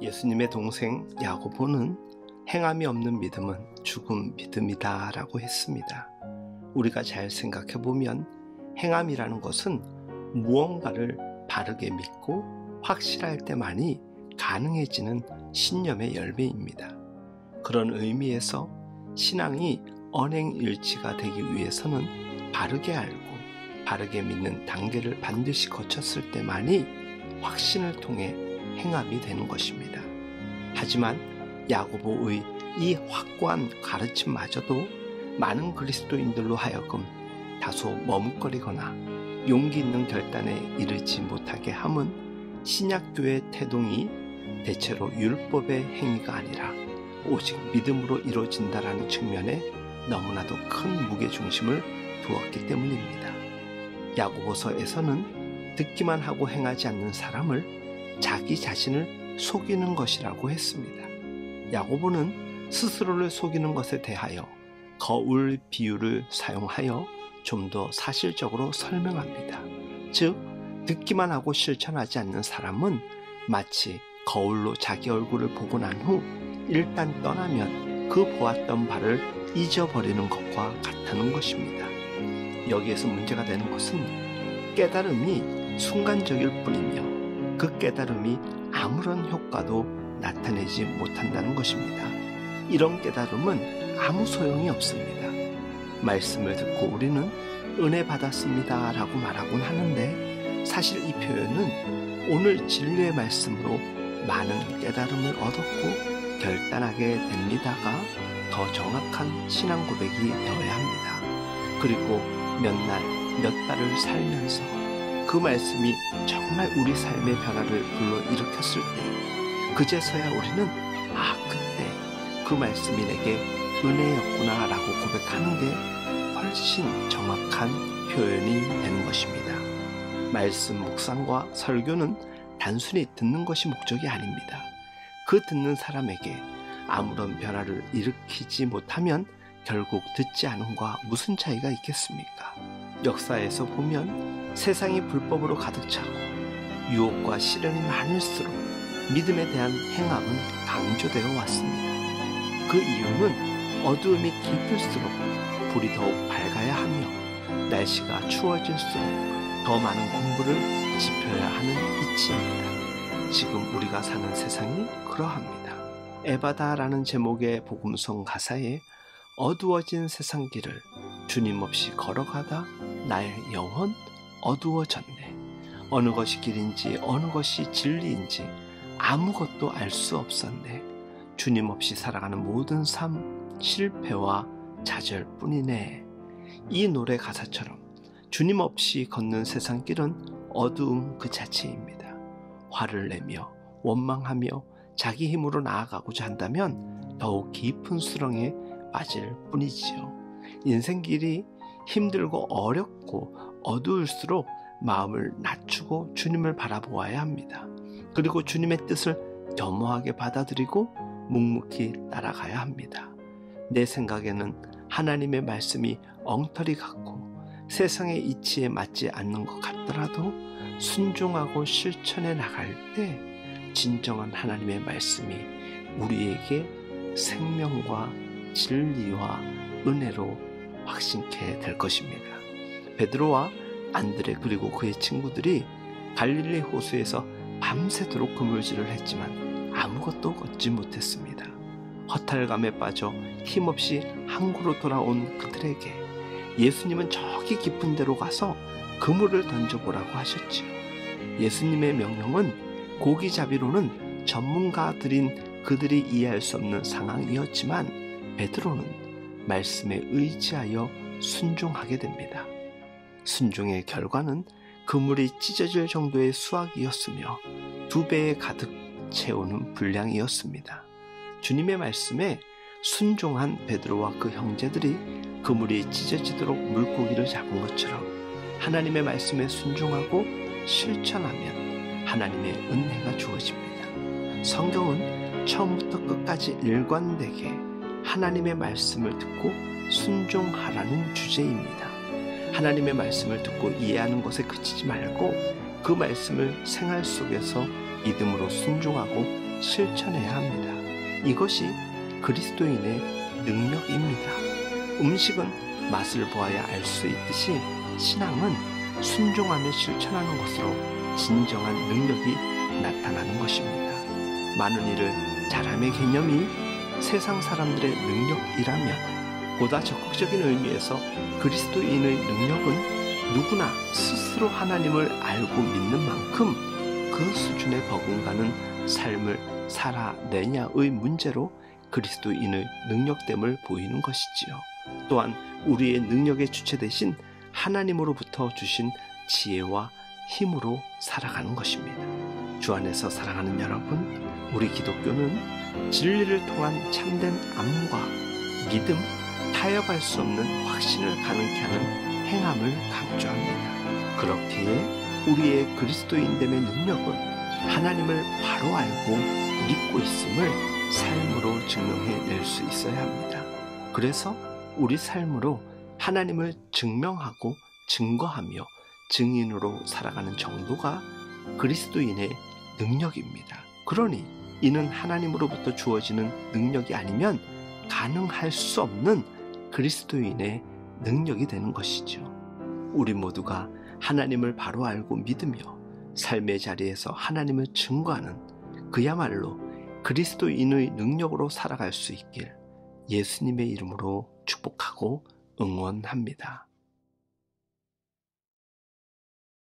예수님의 동생 야고보는 행함이 없는 믿음은 죽은 믿음이다 라고 했습니다. 우리가 잘 생각해보면 행함이라는 것은 무언가를 바르게 믿고 확실할 때만이 가능해지는 신념의 열매입니다. 그런 의미에서 신앙이 언행일치가 되기 위해서는 바르게 알고 바르게 믿는 단계를 반드시 거쳤을 때만이 확신을 통해 행함이 되는 것입니다. 하지만 야고보의 이 확고한 가르침마저도 많은 그리스도인들로 하여금 다소 머뭇거리거나 용기 있는 결단에 이르지 못하게 함은 신약교의 태동이 대체로 율법의 행위가 아니라 오직 믿음으로 이루어진다라는 측면에 너무나도 큰 무게중심을 두었기 때문입니다. 야고보서에서는 듣기만 하고 행하지 않는 사람을 자기 자신을 속이는 것이라고 했습니다. 야고보는 스스로를 속이는 것에 대하여 거울 비유를 사용하여 좀 더 사실적으로 설명합니다. 즉, 듣기만 하고 실천하지 않는 사람은 마치 거울로 자기 얼굴을 보고 난 후 일단 떠나면 그 보았던 바를 잊어버리는 것과 같다는 것입니다. 여기에서 문제가 되는 것은 깨달음이 순간적일 뿐이며 그 깨달음이 아무런 효과도 나타내지 못한다는 것입니다. 이런 깨달음은 아무 소용이 없습니다. 말씀을 듣고 우리는 은혜 받았습니다 라고 말하곤 하는데 사실 이 표현은 오늘 진리의 말씀으로 많은 깨달음을 얻었고 결단하게 됩니다가 더 정확한 신앙 고백이 되어야 합니다. 그리고 몇 날, 몇 달을 살면서 그 말씀이 정말 우리 삶의 변화를 불러일으켰을 때 그제서야 우리는 그때 그 말씀이 내게 은혜였구나 라고 고백하는 게 훨씬 정확한 표현이 되는 것입니다. 말씀 묵상과 설교는 단순히 듣는 것이 목적이 아닙니다. 그 듣는 사람에게 아무런 변화를 일으키지 못하면 결국 듣지 않음과 무슨 차이가 있겠습니까? 역사에서 보면 세상이 불법으로 가득 차고 유혹과 시련이 많을수록 믿음에 대한 행함은 강조되어 왔습니다. 그 이유는 어두움이 깊을수록 불이 더욱 밝아야 하며 날씨가 추워질수록 더 많은 공부를 짚어야 하는 이치입니다. 지금 우리가 사는 세상이 그러합니다. 에바다라는 제목의 복음성 가사에 어두워진 세상 길을 주님 없이 걸어가다 나의 영혼 어두워졌네. 어느 것이 길인지 어느 것이 진리인지 아무것도 알 수 없었네. 주님 없이 살아가는 모든 삶 실패와 좌절뿐이네. 이 노래 가사처럼 주님 없이 걷는 세상 길은 어두움 그 자체입니다. 화를 내며 원망하며 자기 힘으로 나아가고자 한다면 더욱 깊은 수렁에 빠질 뿐이지요. 인생길이 힘들고 어렵고 어두울수록 마음을 낮추고 주님을 바라보아야 합니다. 그리고 주님의 뜻을 겸허하게 받아들이고 묵묵히 따라가야 합니다. 내 생각에는 하나님의 말씀이 엉터리 같고 세상의 이치에 맞지 않는 것 같더라도 순종하고 실천해 나갈 때 진정한 하나님의 말씀이 우리에게 생명과 진리와 은혜로 확신케 될 것입니다. 베드로와 안드레 그리고 그의 친구들이 갈릴리 호수에서 밤새도록 그물질을 했지만 아무것도 얻지 못했습니다. 허탈감에 빠져 힘없이 항구로 돌아온 그들에게 예수님은 저기 깊은 데로 가서 그물을 던져보라고 하셨지요. 예수님의 명령은 고기잡이로는 전문가들인 그들이 이해할 수 없는 상황이었지만 베드로는 말씀에 의지하여 순종하게 됩니다. 순종의 결과는 그물이 찢어질 정도의 수확이었으며 2배에 가득 채우는 분량이었습니다. 주님의 말씀에 순종한 베드로와 그 형제들이 그물이 찢어지도록 물고기를 잡은 것처럼 하나님의 말씀에 순종하고 실천하면 하나님의 은혜가 주어집니다. 성경은 처음부터 끝까지 일관되게 하나님의 말씀을 듣고 순종하라는 주제입니다. 하나님의 말씀을 듣고 이해하는 것에 그치지 말고 그 말씀을 생활 속에서 믿음으로 순종하고 실천해야 합니다. 이것이 그리스도인의 능력입니다. 음식은 맛을 보아야 알 수 있듯이 신앙은 순종하며 실천하는 것으로 진정한 능력이 나타나는 것입니다. 많은 일을 잘함의 개념이 세상 사람들의 능력이라면 보다 적극적인 의미에서 그리스도인의 능력은 누구나 스스로 하나님을 알고 믿는 만큼 그 수준에 버금가는 삶을 살아내냐의 문제로 그리스도인의 능력됨을 보이는 것이지요. 또한 우리의 능력의 주체 대신 하나님으로부터 주신 지혜와 힘으로 살아가는 것입니다. 주 안에서 사랑하는 여러분, 우리 기독교는 진리를 통한 참된 안무와 믿음, 타협할 수 없는 확신을 가능케 하는 행함을 강조합니다. 그렇기에 우리의 그리스도인됨의 능력은 하나님을 바로 알고 믿고 있음을 삶으로 증명해낼 수 있어야 합니다. 그래서 우리 삶으로 하나님을 증명하고 증거하며 증인으로 살아가는 정도가 그리스도인의 능력입니다. 그러니 이는 하나님으로부터 주어지는 능력이 아니면 가능할 수 없는 그리스도인의 능력이 되는 것이죠. 우리 모두가 하나님을 바로 알고 믿으며 삶의 자리에서 하나님을 증거하는 그야말로 그리스도인의 능력으로 살아갈 수 있길 예수님의 이름으로 축복하고 응원합니다.